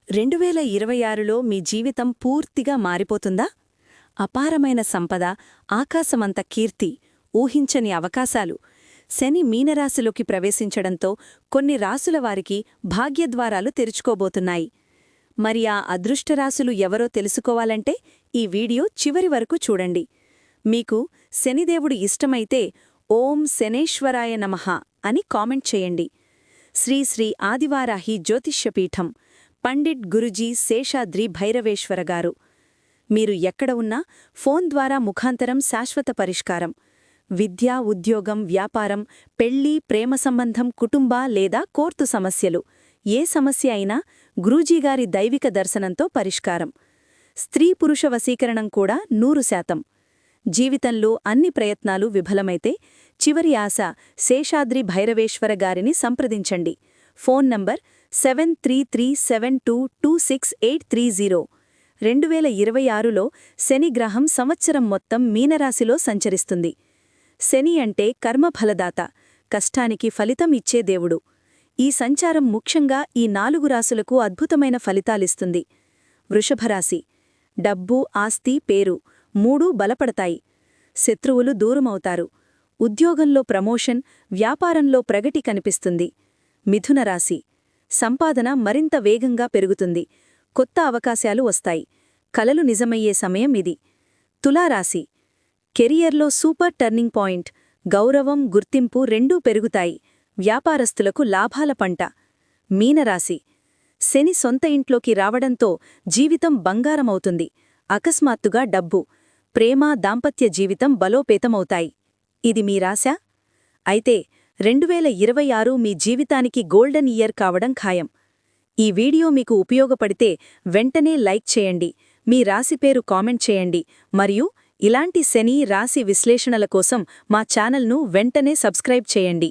2026లో మీ జీవితం పూర్తిగా మారిపోతుందా? అపారమైన సంపద, ఆకాశమంత కీర్తి, ఊహించని అవకాశాలు. శని మీనరాశిలోకి ప్రవేశించడంతో కొన్ని రాసుల వారికి భాగ్యద్వారాలు తెరుచుకోబోతున్నాయి. మరి ఆ అదృష్టరాశులు ఎవరో తెలుసుకోవాలంటే ఈ వీడియో చివరి వరకు చూడండి. మీకు శనిదేవుడు ఇష్టమైతే ఓం శనేశ్వరాయ నమః అని కామెంట్ చేయండి. శ్రీ శ్రీ ఆదివారాహి జ్యోతిష్యపీఠం పండిట్ గురుజీ శేషాద్రి భైరవేశ్వర గారు. మీరు ఎక్కడ ఉన్నా ఫోన్ ద్వారా ముఖాంతరం శాశ్వత పరిష్కారం. విద్య, ఉద్యోగం, వ్యాపారం, పెళ్లి, ప్రేమ సంబంధం, కుటుంబ లేదా కోర్టు సమస్యలు, ఏ సమస్య అయినా గురూజీగారి దైవిక దర్శనంతో పరిష్కారం. స్త్రీ పురుష వశీకరణం కూడా 100%. జీవితంలో అన్ని ప్రయత్నాలు విఫలమైతే చివరి ఆశ శేషాద్రి భైరవేశ్వర గారిని సంప్రదించండి. Phone number 7337226830. 2026లో శని గ్రహం సంవత్సరం మొత్తం మీనరాశిలో సంచరిస్తుంది. శని అంటే కర్మఫలదాత, కష్టానికి ఫలితం ఇచ్చే దేవుడు. ఈ సంచారం ముఖ్యంగా ఈ 4 రాశులకు అద్భుతమైన ఫలితాలిస్తుంది. వృషభరాశి. డబ్బు, ఆస్తి, పేరు 3 బలపడతాయి. శత్రువులు దూరమవుతారు. ఉద్యోగంలో ప్రమోషన్, వ్యాపారంలో ప్రగతి కనిపిస్తుంది. మిథునరాశి. సంపాదన మరింత వేగంగా పెరుగుతుంది. కొత్త అవకాశాలు వస్తాయి. కలలు నిజమయ్యే సమయం ఇది. తులారాశి. కెరియర్లో సూపర్ టర్నింగ్ పాయింట్, గౌరవం, గుర్తింపు రెండూ పెరుగుతాయి. వ్యాపారస్తులకు లాభాల పంట. మీనరాశి. శని సొంత ఇంట్లోకి రావడంతో జీవితం బంగారమవుతుంది. అకస్మాత్తుగా డబ్బు, ప్రేమ, దాంపత్య జీవితం బలోపేతమవుతాయి. ఇది మీ రాశ? అయితే 2026 మీ జీవితానికి గోల్డెన్ ఇయర్ కావడం ఖాయం. ఈ వీడియో మీకు ఉపయోగపడితే వెంటనే లైక్ చేయండి, మీ రాశి పేరు కామెంట్ చేయండి, మరియు ఇలాంటి శని రాశి విశ్లేషణల కోసం మా ఛానల్ను వెంటనే సబ్స్క్రైబ్ చేయండి.